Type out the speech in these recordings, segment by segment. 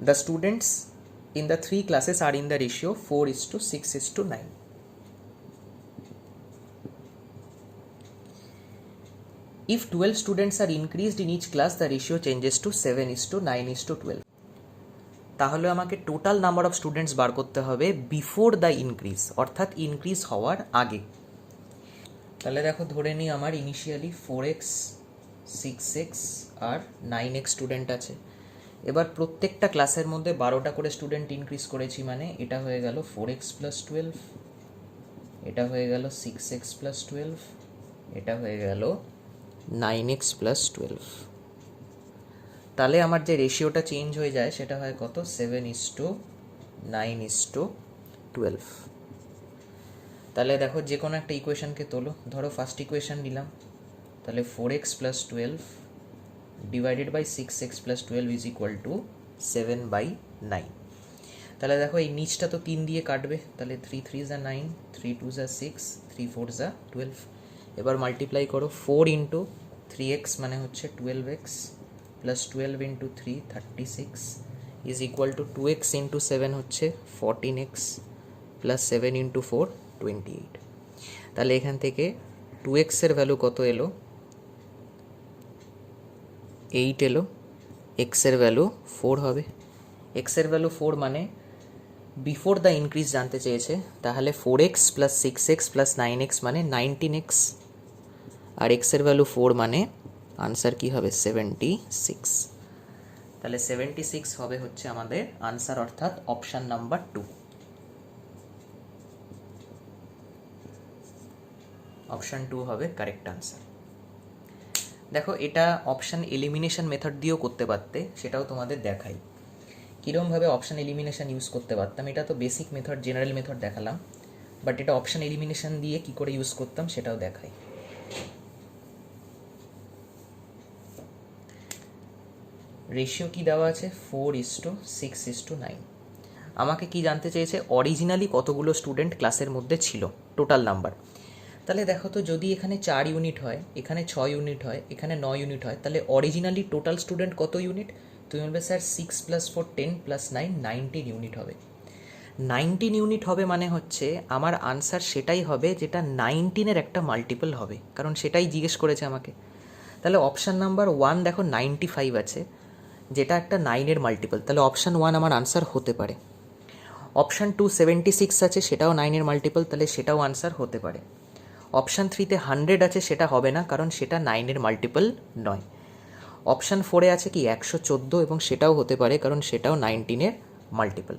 The students in the three classes are in the ratio 4:6:9. If 12 students are increased in each class, the ratio changes to 7:9:12. তাহলে আমাকে total number of students বার করতে হবে before the increase, অর্থাৎ increase হওয়ার আগে। তাহলে দেখো, ধরে নিই আমার ইনিশিয়ালি 4x 6x আর 9x স্টুডেন্ট আছে। এবার প্রত্যেকটা ক্লাসের মধ্যে 12টা করে স্টুডেন্ট ইনক্রিজ করেছি, মানে এটা হয়ে গেল 4x + 12, এটা হয়ে গেল 6x + 12, এটা হয়ে গেল 9x + 12। তাহলে আমার যে রেশিওটা চেঞ্জ হয়ে যায় সেটা হয় কত? 7:9:12। তাহলে দেখো, যে কোনো একটা ইকুয়েশনকে তোলো। ধরো ফার্স্ট ইকুয়েশন নিলাম, তাহলে 4x + 12 divided by 6x + 12 is equal to 7/9। তাহলে দেখো, এই নিচটা তো 3 দিয়ে কাটবে, তাহলে 3 3 = 9, 3 2 = 6, 3 4 = 12। এবার মাল্টিপ্লাই করো, 4 × 3x মানে হচ্ছে 12x plus 12 × 3 36 is equal two 2x × 7 হচ্ছে 14x প্লাস 7 × 4 28। তাহলে এখান থেকে 2x এর ভ্যালু কত এলো? 8 এলো। x এর ভ্যালু 4 হবে। x এর ভ্যালু 4 মানে বিফোর দ্য ইনক্রিজ জানতে চেয়েছে, তাহলে 4x plus 6x plus 9x মানে 19x, আর x এর ভ্যালু 4 মানে আনসার কি হবে? 76। তাহলে 76 হবে হচ্ছে আমাদের আনসার, অর্থাৎ অপশান নাম্বার 2। অপশান 2 হবে কারেক্ট আনসার। দেখো, এটা অপশান এলিমিনেশন মেথড দিয়েও করতে পারতে, সেটাও তোমাদের দেখাই কীরকমভাবে অপশান এলিমিনেশন ইউজ করতে পারতাম। এটা তো বেসিক মেথড, জেনারেল মেথড দেখালাম, বাট এটা অপশান এলিমিনেশন দিয়ে কী করে ইউজ করতাম সেটাও দেখাই। রেশিও কি দেওয়া আছে? 4:6:9। আমাকে কি জানতে চেয়েছে? অরিজিনালি কতগুলো স্টুডেন্ট ক্লাসের মধ্যে ছিল, টোটাল নাম্বার। তাহলে দেখো তো, যদি এখানে 4 ইউনিট হয়, এখানে 6 ইউনিট হয়, এখানে 9 ইউনিট হয়, তাহলে অরিজিনালি টোটাল স্টুডেন্ট কত ইউনিট? তুমি বলবে স্যার 6 + 4 10 + 9 19 ইউনিট হবে। 19 ইউনিট হবে মানে হচ্ছে আমার আনসার সেটাই হবে যেটা 19-এর একটা মাল্টিপল হবে, কারণ সেটাই জিজ্ঞেস করেছে আমাকে। তাহলে অপশান নাম্বার 1 দেখো 95 আছে, যেটা একটা 9-এর মাল্টিপল, তাহলে অপশান 1 আমার আনসার হতে পারে। অপশান 2 76 আছে, সেটাও 9-এর মাল্টিপল, তাহলে সেটাও আনসার হতে পারে। অপশান 3-তে 100 আছে, সেটা হবে না, কারণ সেটা 9-এর মাল্টিপল নয়। অপশান 4-এ আছে কি 114, এবং সেটাও হতে পারে, কারণ সেটাও 19-এর মাল্টিপল।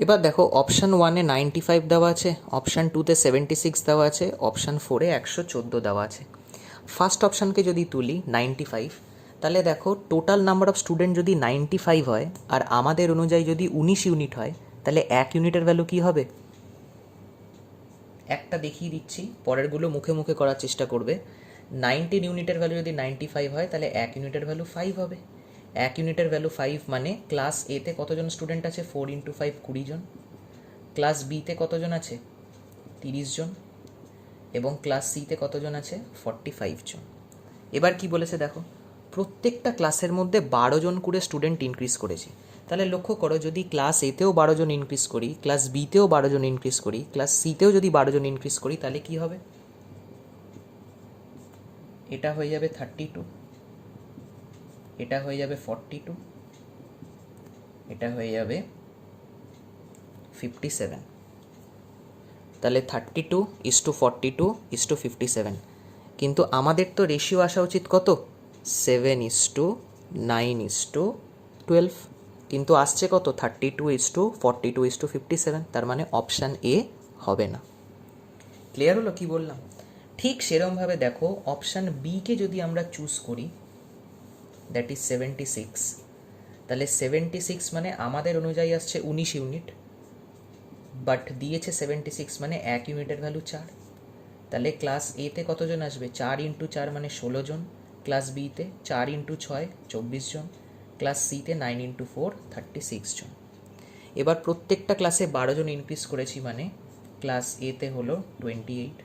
এবার দেখো, অপশান 1-এ 95 দেওয়া আছে, অপশান 2-তে 76 দেওয়া আছে, অপশান 4-এ 114 দেওয়া আছে। ফার্স্ট অপশানকে যদি তুলি 95, তাহলে দেখো টোটাল নাম্বার অফ স্টুডেন্ট যদি 95 হয় আর আমাদের অনুযায়ী যদি 19 ইউনিট হয়, তাহলে 1 ইউনিটের ভ্যালু কি হবে? একটা দেখিয়ে দিচ্ছি, পরেরগুলো মুখে মুখে করার চেষ্টা করবে। 19 ইউনিটের ভ্যালু যদি 95 হয়, তাহলে 1 ইউনিটের ভ্যালু 5 হবে। 1 ইউনিটের ভ্যালু 5 মানে ক্লাস এতে কতজন স্টুডেন্ট আছে? 4 × 5 20 জন। ক্লাস বিতে কতজন আছে? 30 জন। এবং ক্লাস সিতে কতজন আছে? 45 জন। এবার কি বলেছে দেখো, প্রত্যেকটা ক্লাসের মধ্যে 12 জন করে স্টুডেন্ট ইনক্রিজ করেছি। তাহলে লক্ষ্য করো, যদি ক্লাস এতেও 12 জন ইনক্রিজ করি, ক্লাস বিতেও 12 জন ইনক্রিজ করি, ক্লাস সিতেও যদি 12 জন ইনক্রিজ করি, তাহলে কি হবে? এটা হয়ে যাবে 32, এটা হয়ে যাবে 42, এটা হয়ে যাবে 57। তাহলে 32:42:57। কিন্তু আমাদের তো রেশিও আসা উচিত কত? 7:9:12, কিন্তু আসছে কত? 32:42:57। তার মানে অপশান এ হবে না। ক্লিয়ার হলো কি বললাম? ঠিক সেরকমভাবে দেখো, অপশান বিকে যদি আমরা চুজ করি, দ্যাট ইজ 76, তাহলে 76 মানে আমাদের অনুযায়ী আসছে 19 ইউনিট, বাট দিয়েছে 76 মানে 1 ইউনিটের ভ্যালু 4। তাহলে ক্লাস এতে কতজন আসবে? 4 × 4 মানে 16 জন। ক্লাস বিতে 4 × 6 24 জন। ক্লাস সিতে 9 × 4 36 জন। এবার প্রত্যেকটা ক্লাসে 12 জন ইনক্রিজ করেছি, মানে ক্লাস এতে হলো 28,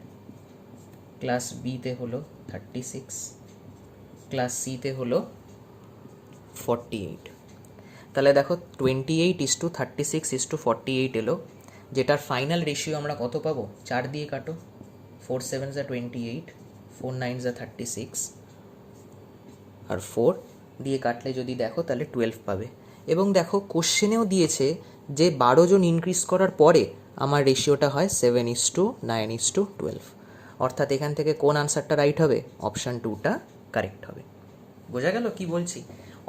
ক্লাস বিতে হলো 36, ক্লাস সিতে হলো 48। তাহলে দেখো 28:36:48 এলো, যেটার ফাইনাল রেশিও আমরা কত পাবো? 4 দিয়ে কাটো, 4 7 28, 4 9 36, আর 4 দিয়ে কাটলে যদি দেখো তাহলে 12 পাবে। এবং দেখো কোশ্চেনেও দিয়েছে যে 12 জন ইনক্রিজ করার পরে আমার রেশিওটা হয় 7:9:12, অর্থাৎ এখান থেকে কোন আনসারটা রাইট হবে? অপশান 2টা কারেক্ট হবে। বোঝা গেল কি বলছি?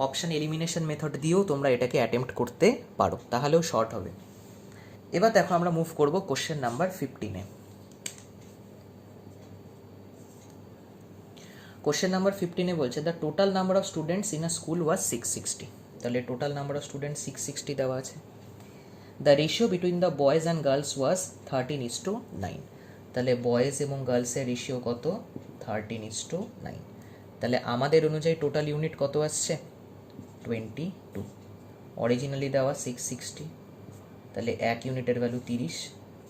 অপশান এলিমিনেশন মেথড দিয়েও তোমরা এটাকে অ্যাটেম্প্ট করতে পারো, তাহলেও শর্ট হবে। এবার দেখো আমরা মুভ করব কোশ্চেন নাম্বার 15-এ। কোশ্চেন নাম্বার 15-এ বলছে the total number of students in a school was 660। তাহলে টোটাল নাম্বার অফ স্টুডেন্টস 660 দেওয়া আছে। The ratio between the boys and girls was 13:9। তাহলে বয়েজ এবং গার্লসের রেশিও কত? 13:9। তাহলে আমাদের অনুযায়ী টোটাল ইউনিট কত আসছে? 22। অরিজিনালি দেওয়া 660, তাহলে 1 ইউনিটের ভ্যালু 30।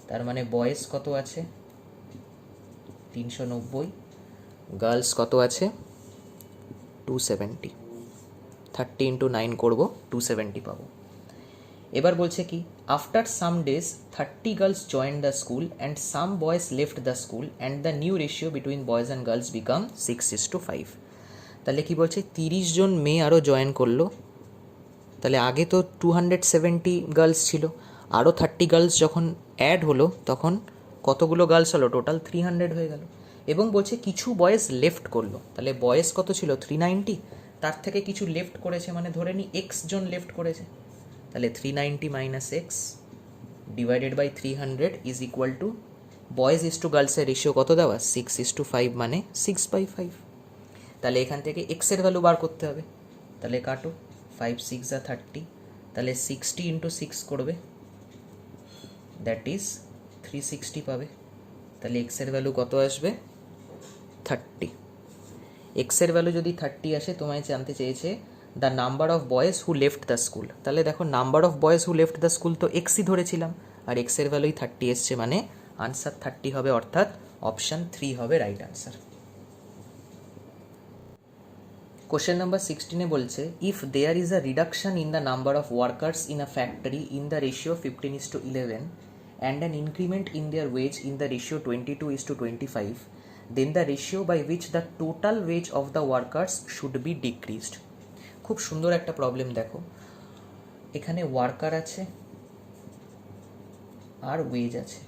তার মানে বয়েজ কত আছে? 390, গার্লস কত আছে? 270। 30 × 9 করবো, 270 পাবো। এবার বলছে কি, after some days 30 girls join the school and some boys left the school and the new ratio between boys and girls become 6:5। তাহলে কি বলছে? 30 জন মেয়ে আরও জয়েন করলো। তাহলে আগে তো 270 গার্লস ছিল, আরও 30 গার্লস যখন অ্যাড হলো তখন কতগুলো গার্লস হলো? টোটাল 300 হয়ে গেল। এবং বলছে কিছু বয়েজ লেফট করলো। তাহলে বয়েজ কত ছিল? 390, তার থেকে কিছু লেফট করেছে, মানে ধরে নি এক্স জন লেফট করেছে। তাহলে 390 - x divided by 300 is equal to boys is to গার্লসের রেশিও কত দেওয়া? 6:5, মানে 6/5। তাহলে এখান থেকে এক্সের ভ্যালু বার করতে হবে। তাহলে কাটো, 5 6 30, তাহলে 60 × 6 করবে, দ্যাট ইজ 360 পাবে। তাহলে এক্সের ভ্যালু কত আসবে? 30। এক্সের ভ্যালু যদি 30 আসে, তোমায় জানতে চেয়েছে the number of boys who left the school. তাহলে দেখো number of boys who left the school তো এক্সই ধরেছিলাম, আর এক্সের ভ্যালুই 30 এসছে, মানে আনসার 30 হবে, অর্থাৎ অপশান 3 হবে রাইট আনসার। কোশ্চেন নাম্বার 16-এ বলছে if there is a reduction in the number of workers in a factory in the ratio 15:11 and an increment in their wage in the ratio 22:25, then the ratio by which the total wage of the workers should be decreased. খুব সুন্দর একটা problem দেখো, এখানে worker আছে আর wedge আছে।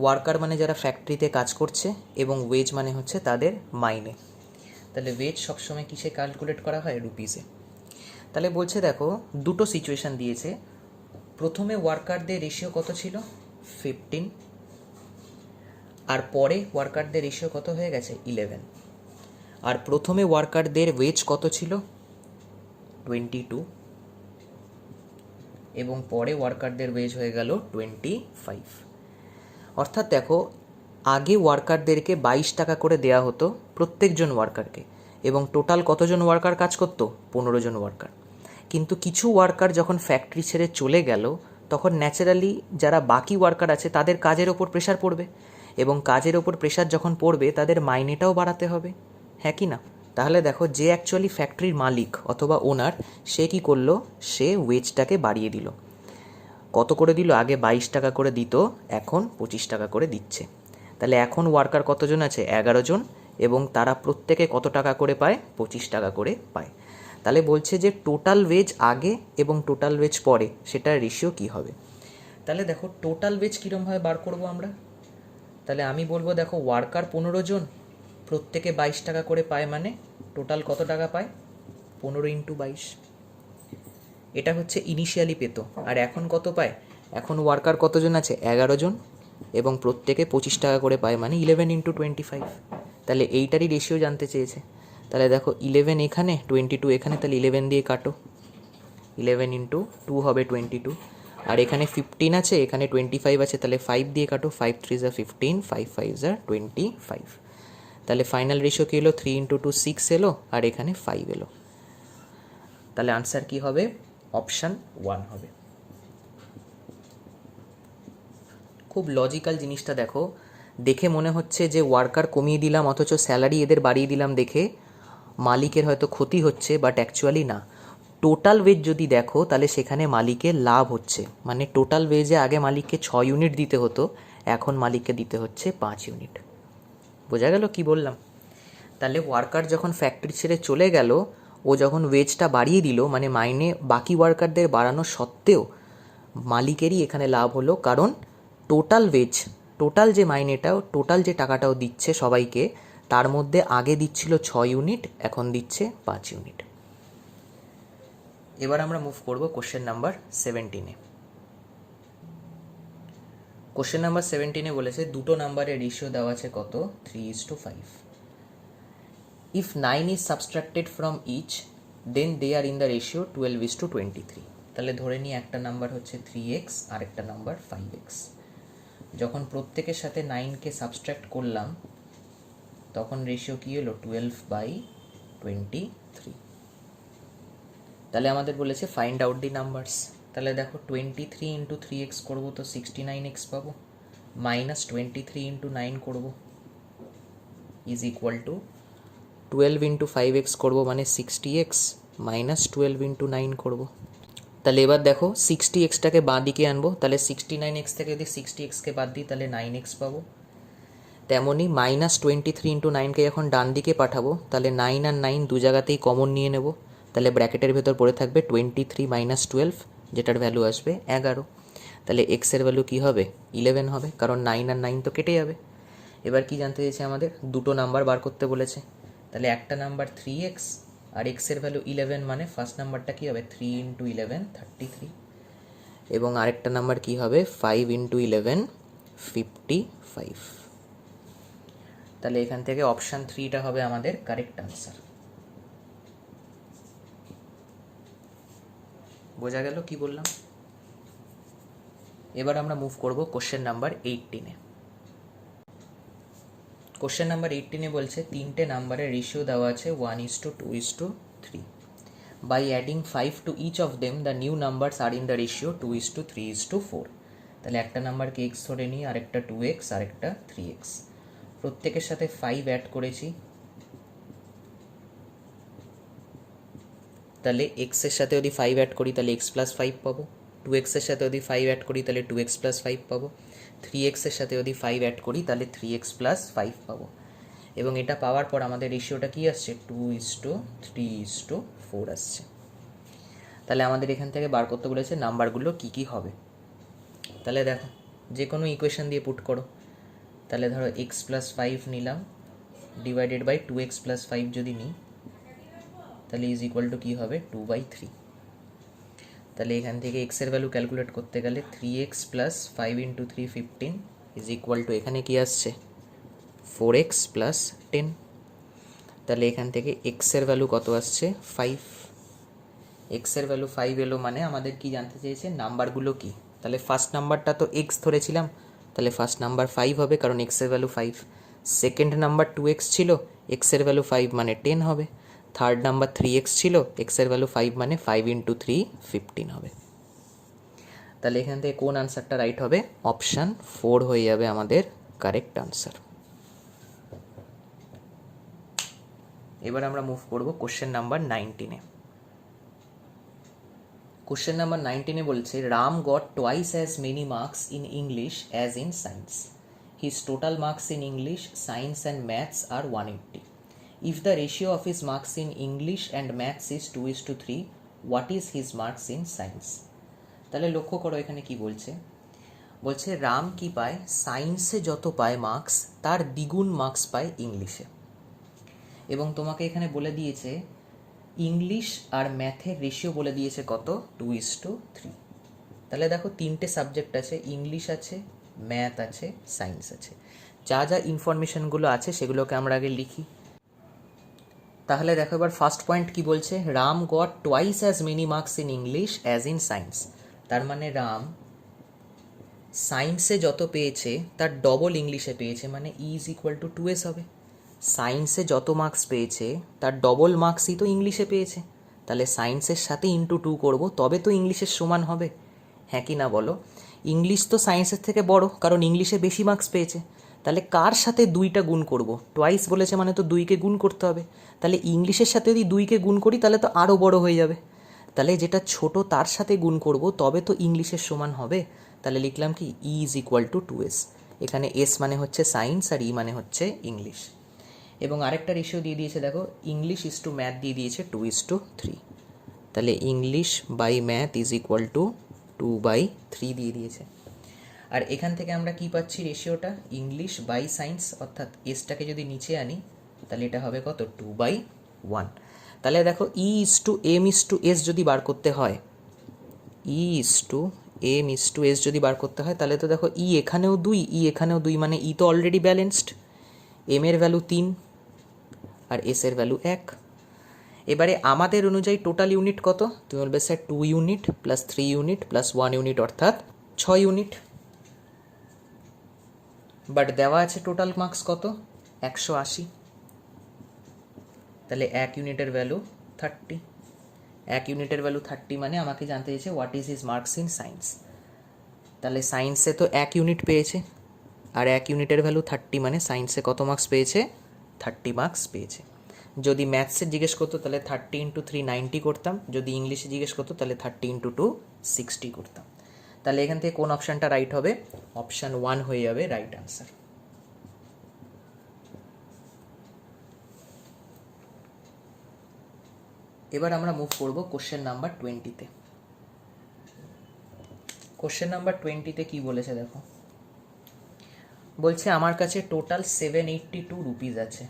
Worker মানে যারা ফ্যাক্টরিতে কাজ করছে, এবং ওয়েজ মানে হচ্ছে তাদের মাইনে। তাহলে ওয়েজ সবসময় কিসে ক্যালকুলেট করা হয়? রুপিসে। তাহলে বলছে দেখো দুটো সিচুয়েশান দিয়েছে। প্রথমে ওয়ার্কারদের রেশিও কত ছিল? 15, আর পরে ওয়ার্কারদের রেশিও কত হয়ে গেছে? 11। আর প্রথমে ওয়ার্কারদের ওয়েজ কত ছিল? 22, এবং পরে ওয়ার্কারদের ওয়েজ হয়ে গেল 25। অর্থাৎ দেখো আগে ওয়ার্কারদেরকে 22 টাকা করে দেয়া হতো প্রত্যেকজন ওয়ার্কারকে, এবং টোটাল কতজন ওয়ার্কার কাজ করতো? 15 জন ওয়ার্কার। কিন্তু কিছু ওয়ার্কার যখন ফ্যাক্টরি ছেড়ে চলে গেল, তখন ন্যাচারালি যারা বাকি ওয়ার্কার আছে তাদের কাজের ওপর প্রেশার পড়বে, এবং কাজের ওপর প্রেশার যখন পড়বে তাদের মাইনেটাও বাড়াতে হবে, হ্যাঁ কি না? তাহলে দেখো যে অ্যাকচুয়ালি ফ্যাক্টরির মালিক অথবা ওনার, সে কী করলো? সে ওয়েজটাকে বাড়িয়ে দিল। কত করে দিল? আগে 22 টাকা করে দিত, এখন 25 টাকা করে দিচ্ছে। তাহলে এখন ওয়ার্কার কতজন আছে? 11 জন, এবং তারা প্রত্যেকে কত টাকা করে পায়? 25 টাকা করে পায়। তাহলে বলছে যে টোটাল ওয়েজ আগে এবং টোটাল ওয়েজ পরে, সেটার রেশিও কী হবে? তাহলে দেখো টোটাল ওয়েজ কীরমভাবে বার করব আমরা? তাহলে আমি বলবো দেখো ওয়ার্কার 15 জন, প্রত্যেকে 22 টাকা করে পায়, মানে টোটাল কত টাকা পায়? 15 × 22। এটা হচ্ছে ইনিশিয়ালি পেতো, আর এখন কত পায়? এখন ওয়ার্কার কতজন আছে? 11 জন, এবং প্রত্যেকে 25 টাকা করে পায়, মানে 11 × 25। তাহলে এইটারই রেশিও জানতে চেয়েছে। তাহলে দেখো 11 এখানে, 22 এখানে, তাহলে 11 দিয়ে কাটো, 11 × 2 হবে 22, আর এখানে 15 আছে, এখানে 25 আছে, তাহলে 5 দিয়ে কাটো, 5 3 = 15, 5 5 = 25। তাহলে ফাইনাল রেশিও কী এলো? 3 × 2 6 এলো, আর এখানে 5 এলো। তাহলে আনসার কী হবে? অপশান 1 হবে। খুব লজিক্যাল জিনিসটা দেখো, দেখে মনে হচ্ছে যে ওয়ার্কার কমিয়ে দিলাম অথচ স্যালারি এদের বাড়িয়ে দিলাম, দেখে মালিকের হয়তো ক্ষতি হচ্ছে, বাট অ্যাকচুয়ালি না। টোটাল ওয়েজ যদি দেখো তাহলে সেখানে মালিকের লাভ হচ্ছে, মানে টোটাল ওয়েজে আগে মালিককে 6 ইউনিট দিতে হতো, এখন মালিককে দিতে হচ্ছে 5 ইউনিট। বোঝা গেল কি বললাম? তাহলে ওয়ার্কার যখন ফ্যাক্টরি ছেড়ে চলে গেল, ও যখন ওয়েজটা বাড়িয়ে দিল, মানে মাইনে বাকি ওয়ার্কারদের বাড়ানো সত্ত্বেও মালিকেরই এখানে লাভ হলো, কারণ টোটাল ওয়েজ, টোটাল যে মাইনেটা, টোটাল যে টাকাটাও দিচ্ছে সবাইকে, তার মধ্যে আগে দিচ্ছিল 6 ইউনিট, এখন দিচ্ছে 5 ইউনিট। এবার আমরা মুভ করব কোশ্চেন নাম্বার 17-এ। কোশ্চেন নাম্বার 17-এ বলেছে দুটো নাম্বারের রেশিও দেওয়া আছে কত? 3:5। If 9 is subtracted from each then they are in the ratio 12:23। তাহলে ধরে নিই একটা নাম্বার হচ্ছে 3x আর একটা নাম্বার 5x। যখন প্রত্যেকের সাথে 9কে সাবস্ট্রাক্ট করলাম তখন রেশিও কী হলো? 12/23। তাহলে আমাদের বলেছে ফাইন্ড আউট দি নাম্বারস। তাহলে দেখো 23 ইন্টু 3x করবো তো 69x পাবো, মাইনাস 23 ইন্টু 9 করবো is equal two 12 into 5x করবো মানে 60x, মাইনাস 12 ইন্টু 9 করবো। তাহলে এবার দেখো 60xটাকে বাঁ দিকে আনবো, তাহলে 69x থেকে যদি 60xকে বাদ দিই তাহলে 9x পাবো। তেমনই মাইনাস 23 ইন্টু 9কে যখন ডান দিকে পাঠাবো তাহলে 9 আর 9 দু জায়গাতেই কমন নিয়ে নেব, তাহলে ব্র্যাকেটের ভেতর পড়ে থাকবে 23 মাইনাস 12, যেটার ভ্যালু আসবে 11। তাহলে এক্সের ভ্যালু কী হবে? 11 হবে, কারণ 9 আর 9 তো কেটে যাবে। এবার কি জানতে চেয়েছে আমাদের? দুটো নাম্বার বার করতে বলেছে। তাহলে একটা নাম্বার 3x আর এক্সের ভ্যালু 11, মানে ফার্স্ট নাম্বারটা কী হবে? 3 ইন্টু 11 33, এবং আরেকটা নাম্বার কী হবে? 5 ইন্টু 11 55। তাহলে এখান থেকে অপশান 3টা হবে আমাদের কারেক্ট আনসার। বোঝা গেল কি বললাম? এবার আমরা মুভ করব কোশ্চেন নাম্বার 18-এ। কোশ্চেন নাম্বার 18-এ বলছে তিনটে নাম্বারের রেশিও দেওয়া আছে 1:2:3। By adding 5 to each of them the new numbers are in the ratio 2:3:4। তাহলে একটা নাম্বারকে এক্স ধরে নিই, আরেকটা 2x আরেকটা 3x। প্রত্যেকের সাথে 5 অ্যাড করেছি, তাহলে এক্সের সাথে যদি 5 অ্যাড করি তাহলে x প্লাস 5 পাবো, 2xের সাথে যদি 5 অ্যাড করি তাহলে 2x প্লাস 5 পাবো, 3xের সাথে যদি 5 অ্যাড করি তাহলে 3x প্লাস 5 পাবো। এবং এটা পাওয়ার পর আমাদের রেশিওটা কি আসছে? 2:3:4 আসছে। তাহলে আমাদের এখান থেকে বার করতে বলেছে নাম্বারগুলো কী কী হবে। তাহলে দেখো যে কোনো ইকুয়েশন দিয়ে পুট করো। তাহলে ধরো x প্লাস 5 নিলাম ডিভাইডেড বাই 2x প্লাস 5 যদি নিই তাহলে ইজ ইকুয়াল টু কী হবে? 2/3। তাহলে এখান থেকে এক্সের ভ্যালু ক্যালকুলেট করতে গেলে 3x plus 5 into 3 15 is equal two এখানে কি আসছে? 4x plus 10। তাহলে এখান থেকে এক্সের ভ্যালু কত আসছে? 5। এক্সের ভ্যালু 5 এলো, মানে আমাদের কি জানতে চেয়েছে? নাম্বারগুলো কি। তাহলে ফার্স্ট নাম্বারটা তো এক্স ধরেছিলাম, তাহলে ফার্স্ট নাম্বার 5 হবে কারণ এক্সের ভ্যালু 5। সেকেন্ড নাম্বার 2x ছিল, এক্সের ভ্যালু 5 মানে 10 হবে। থার্ড নাম্বার 3x ছিল, এক্সের ভ্যালু 5 মানে 5 ইন্টু 3 15 হবে। তাহলে এখান থেকে কোন আনসারটা রাইট হবে? অপশান 4 হয়ে যাবে আমাদের কারেক্ট আনসার। এবার আমরা মুভ করব কোশ্চেন নাম্বার 19-এ। কোশ্চেন নাম্বার 19-এ বলছে Ram got twice as many marks in English as in science. His total marks in English, science and maths are 180. If the ratio of his marks in English and maths is 2:3, what is his marks in science? তাহলে লক্ষ্য করো এখানে কি বলছে। বলছে রাম কি পায়? সায়েন্সে যত পায় মার্কস তার দ্বিগুণ মার্কস পায় ইংলিশে। এবং তোমাকে এখানে বলে দিয়েছে ইংলিশ আর ম্যাথের রেশিও বলে দিয়েছে কত? 2:3। তাহলে দেখো তিনটে সাবজেক্ট আছে, ইংলিশ আছে, ম্যাথ আছে, সায়েন্স আছে। যা যা ইনফরমেশনগুলো আছে সেগুলোকে আমরা আগে লিখি। তাহলে দেখো এবার ফার্স্ট পয়েন্ট কি বলছে? Ram got twice as many marks in English as in science. তার মানে রাম সায়েন্সে যত পেয়েছে তার ডবল ইংলিশে পেয়েছে, মানে ইজ ইকুয়াল টু 2s হবে। সায়েন্সে যত মার্কস পেয়েছে তার ডবল মার্কসই তো ইংলিশে পেয়েছে, তাহলে সায়েন্সের সাথে ইন্টু 2 করবো তবে তো ইংলিশের সমান হবে। হ্যাঁ কি না বলো? ইংলিশ তো সায়েন্সের থেকে বড় কারণ ইংলিশে বেশি মার্কস পেয়েছে, তাহলে কার সাথে 2টা গুণ করব? টুয়াইস বলেছে মানে তো 2কে গুণ করতে হবে, তাহলে ইংলিশের সাথে যদি 2কে গুণ করি তাহলে তো আরও বড় হয়ে যাবে। তাহলে যেটা ছোট তার সাথে গুণ করব তবে তো ইংলিশের সমান হবে। তাহলে লিখলাম কি ই ইজ ইকুয়াল টু 2s। এখানে এস মানে হচ্ছে সায়েন্স আর ই মানে হচ্ছে ইংলিশ। এবং আরেকটা রেশিও দিয়ে দিয়েছে দেখো, ইংলিশ ইজ টু ম্যাথ দিয়ে দিয়েছে 2:3। তাহলে English by math is equal to 2/3 দিয়ে দিয়েছে। আর এখান থেকে আমরা কি পাচ্ছি রেশিওটা, ইংলিশ বাই সায়েন্স, অর্থাৎ এসটাকে যদি নিচে আনি তাহলে এটা হবে কত, 2/1। তাহলে দেখো E is to M is to S যদি বার করতে হয়, E is to M is to S যদি বার করতে হয় তাহলে তো দেখো ই এখানেও 2, ই এখানেও 2, মানে ই তো অলরেডি ব্যালেন্সড। এম এর ভ্যালু 3 আর এস এর ভ্যালু 1। এবারে আমাদের অনুযায়ী টোটাল ইউনিট কত, তুমি বলবে sir 2 unit plus 3 unit plus 1 unit অর্থাৎ 6 ইউনিট। বাট দেওয়া আছে টোটাল মার্কস কত, 180। তাহলে 1 ইউনিটের ভ্যালু 30। 1 ইউনিটের ভ্যালু 30 মানে আমাকে জানতে চেয়েছে what is his marks in science. তাহলে সায়েন্সে তো 1 ইউনিট পেয়েছে, আর 1 ইউনিটের ভ্যালু 30 মানে সায়েন্সে কত মার্কস পেয়েছে, 30 মার্কস পেয়েছে। যদি ম্যাথসে জিজ্ঞেস করতো তাহলে 30 × 3 90 করতাম, যদি ইংলিশে জিজ্ঞেস করতো তাহলে 30 × 2 60 করতাম। তাহলে এখান থেকে কোন অপশানটা রাইট হবে, অপশান 1 হয়ে যাবে রাইট আনসার। এবার আমরা মুভ করব কোশ্চেন নাম্বার 20-তে। কোশ্চেন নাম্বার 20-তে কি বলেছে দেখো, বলছে আমার কাছে টোটাল 782 রুপিস আছে।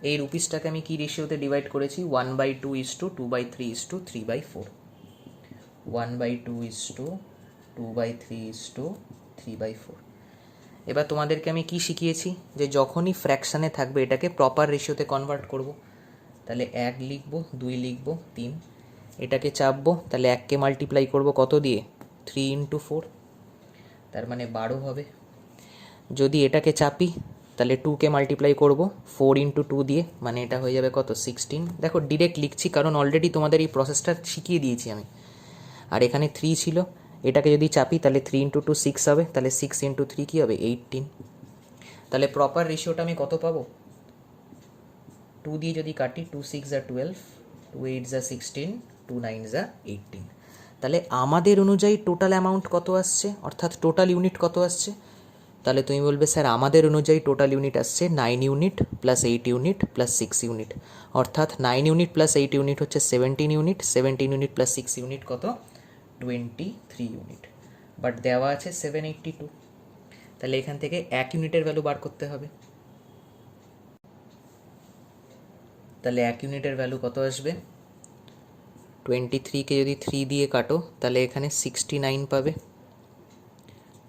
এই রুপিসটাকে আমি কি রেশিওতে ডিভাইড করেছি, 1/2 is to 2/3 is to 3/4। 1/2 is to 2/3 is to 3/4। এবার তোমাদেরকে আমি কি শিখিয়েছি, যে যখনই ফ্র্যাকশানে থাকবে এটাকে প্রপার রেশিওতে কনভার্ট করব। তাহলে 1 লিখবো, 2 লিখবো, 3, এটাকে চাপবো, তাহলে 1কে মাল্টিপ্লাই করব কত দিয়ে, 3 × 4, তার মানে 12 হবে। যদি এটাকে চাপি তাহলে 2কে মাল্টিপ্লাই করব 4 × 2 দিয়ে, মানে এটা হয়ে যাবে কত, 16। দেখো ডিরেক্ট লিখছি কারণ অলরেডি তোমাদের এই প্রসেসটা শিখিয়ে দিয়েছি আমি। আর এখানে 3 ছিল, এটাকে যদি চাপি তাহলে 3 × 2 6 হবে, তাহলে 6 × 3 কী হবে, 18। তাহলে প্রপার রেশিওটা আমি কত পাবো, 2 দিয়ে যদি কাটি 2 6 = 12, 2 8 = 16, 2 9 = 18। তাহলে আমাদের অনুযায়ী টোটাল অ্যামাউন্ট কত আসছে, অর্থাৎ টোটাল ইউনিট কত আসছে। তাহলে তুমি বলবে স্যার আমাদের অনুযায়ী টোটাল ইউনিট আসছে 9 unit plus 8 unit plus 6 unit, অর্থাৎ 9 ইউনিট প্লাস 8 ইউনিট হচ্ছে 17 ইউনিট, 17 ইউনিট প্লাস 6 ইউনিট কত, 23 ইউনিট। বাট দেওয়া আছে 782। তাহলে এখান থেকে 1 ইউনিটের ভ্যালু বার করতে হবে। তাহলে 1 ইউনিটের ভ্যালু কত আসবে, 23কে যদি 3 দিয়ে কাটো তাহলে এখানে 69 পাবে,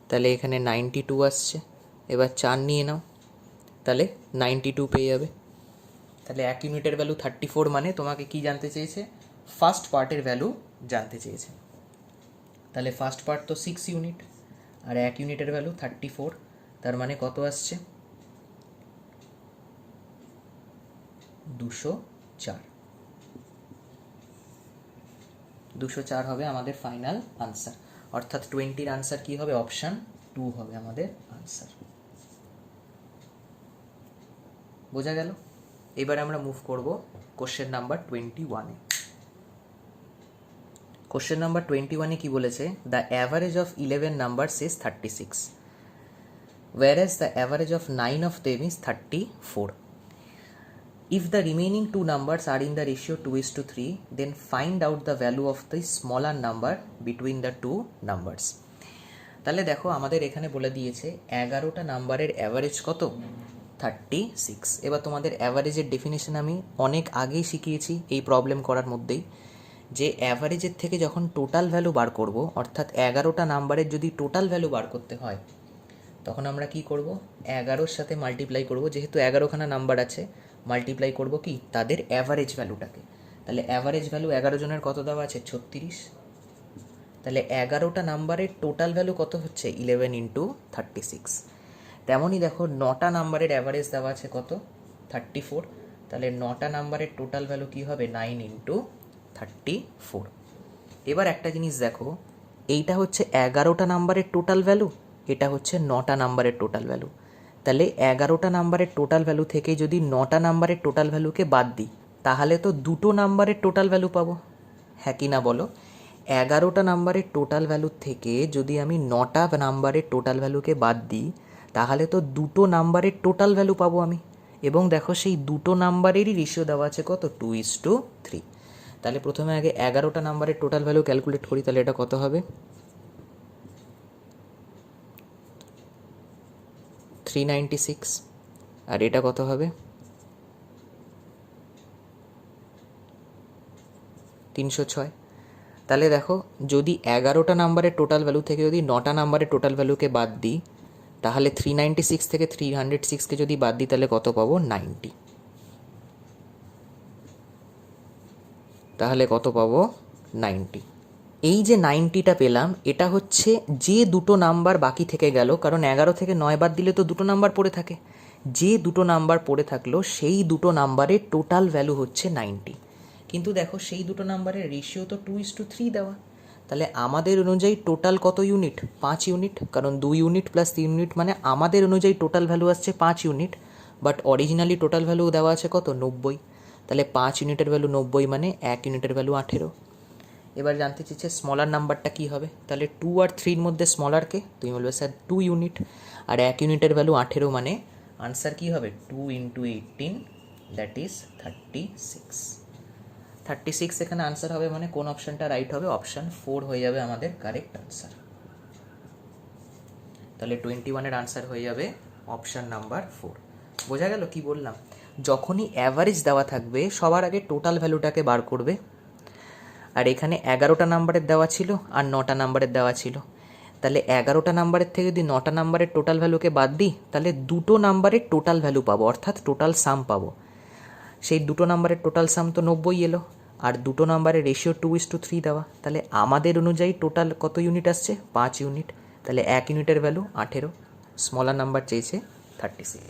তাহলে এখানে 92 আসছে। এবার 4 নিয়ে নাও, তাহলে 92 পেয়ে যাবে। তাহলে 1 ইউনিটের ভ্যালু 34, মানে তোমাকে কি জানতে চেয়েছে, ফার্স্ট পার্টের ভ্যালু জানতে চেয়েছে। তাহলে ফার্স্ট পার্ট তো 6 ইউনিট, আর 1 ইউনিটের ভ্যালু 34, তার মানে কত আসছে, 204। 204 হবে আমাদের ফাইনাল আনসার, অর্থাৎ 20-র আনসার কি হবে, অপশান 2 হবে আমাদের আনসার। বোঝা গেল? এবার আমরা মুভ করব কোশ্চেন নাম্বার 21-এ। কোশ্চেন নাম্বার 21-এ কি বলেছে, the average of 11 numbers is 36, whereas the average of 9 of them is 34. If the remaining two numbers are in the ratio 2:3, then find out the value of the smaller number between the two numbers. তাহলে দেখো আমাদের এখানে বলে দিয়েছে 11টা নাম্বারের average কত, 36। এবার তোমাদের অ্যাভারেজের ডেফিনেশন আমি অনেক আগেই শিখিয়েছি এই প্রবলেম করার মধ্যেই, যে অ্যাভারেজের থেকে যখন টোটাল ভ্যালু বার করব, অর্থাৎ 11টা নাম্বারের যদি টোটাল ভ্যালু বার করতে হয় তখন আমরা কি করব, 11-র সাথে মাল্টিপ্লাই করব, যেহেতু 11খানা নাম্বার আছে মাল্টিপ্লাই করব কি, তাদের অ্যাভারেজ ভ্যালুটাকে। তাহলে অ্যাভারেজ ভ্যালু 11 জনের কত দেওয়া আছে, 36। তাহলে 11টা নাম্বারের টোটাল ভ্যালু কত হচ্ছে, 11 × 36। তেমনই দেখো 9টা নাম্বারের অ্যাভারেজ দেওয়া আছে কত, 34। তাহলে 9টা নাম্বারের টোটাল ভ্যালু কী হবে, 9 × 34। এবার একটা জিনিস দেখো, এইটা হচ্ছে 11টা নাম্বারের টোটাল ভ্যালু, এটা হচ্ছে 9টা নাম্বারের টোটাল ভ্যালু। তাহলে 11টা নাম্বারের টোটাল ভ্যালু থেকে যদি 9টা নাম্বারের টোটাল ভ্যালুকে বাদ দিই তাহলে তো দুটো নাম্বারের টোটাল ভ্যালু পাবো। হ্যাঁ কি না বলো? 11টা নাম্বারের টোটাল ভ্যালুর থেকে যদি আমি 9টা নাম্বারের টোটাল ভ্যালুকে বাদ দিই, তাহলে তো দুটো নাম্বারের টোটাল ভ্যালু পাবো আমি। এবং দেখো সেই দুটো নাম্বারেরই রেশিও দেওয়া আছে কত? 2:3। তাহলে প্রথমে আগে 11টা নাম্বারের টোটাল ভ্যালু ক্যালকুলেট করি, তাহলে এটা কত হবে? 396। আর এটা কত হবে? 306। তাহলে দেখো, যদি 11টা নাম্বারের টোটাল ভ্যালু থেকে যদি 9টা নাম্বারের টোটাল ভ্যালুকে বাদ দিই, তাহলে 396 থেকে 306কে যদি বাদ দিই তাহলে কত পাবো? 90। তাহলে কত পাবো? 90। এই যে 90টা পেলাম, এটা হচ্ছে যে দুটো নাম্বার বাকি থেকে গেল, কারণ 11 থেকে 9 বাদ দিলে তো দুটো নাম্বার পড়ে থাকে। যে দুটো নাম্বার পড়ে থাকলো সেই দুটো নাম্বারের টোটাল ভ্যালু হচ্ছে 90। কিন্তু দেখো, সেই দুটো নাম্বারের রেশিও তো 2:3 দেওয়া। তাহলে আমাদের অনুযায়ী টোটাল কত ইউনিট? 5 ইউনিট, কারণ 2 ইউনিট প্লাস 3 ইউনিট মানে আমাদের অনুযায়ী টোটাল ভ্যালু আসছে 5 unit. But originally total value দেওয়া আছে কত? 90। তাহলে 5 ইউনিটের ভ্যালু 90 মানে 1 ইউনিটের ভ্যালু 18। এবার জানতে চাইছে স্মলার নাম্বারটা কী হবে? তাহলে 2 আর 3 মধ্যে স্মলারকে তুমি বলবে স্যার 2 ইউনিট, আর 1 ইউনিটের ভ্যালু 18 মানে আনসার কী হবে? 2 × 18 দ্যাট ইজ 36। 36 এখানে আনসার হবে, মানে কোন অপশানটা রাইট হবে? অপশান 4 হয়ে যাবে আমাদের কারেক্ট আনসার। তাহলে 21-এর আনসার হয়ে যাবে অপশান নাম্বার 4। বোঝা গেল কি বললাম? যখনই অ্যাভারেজ দেওয়া থাকবে সবার আগে টোটাল ভ্যালুটাকে বার করবে। আর এখানে 11টা নাম্বারের দেওয়া ছিল আর 9টা নাম্বারের দেওয়া ছিল। তাহলে 11টা নাম্বারের থেকে যদি 9টা নাম্বারের টোটাল ভ্যালুকে বাদ দিই, তাহলে দুটো নাম্বারের টোটাল ভ্যালু পাবো, অর্থাৎ টোটাল সাম পাবো। সেই দুটো নাম্বারের টোটাল সাম তো 90 এলো, আর দুটো নাম্বারের রেশিও 2:3 দেওয়া। তাহলে আমাদের অনুযায়ী টোটাল কত ইউনিট আসছে? 5 ইউনিট। তাহলে 1 ইউনিটের ভ্যালু 18। স্মলার নাম্বার চেয়েছে 36।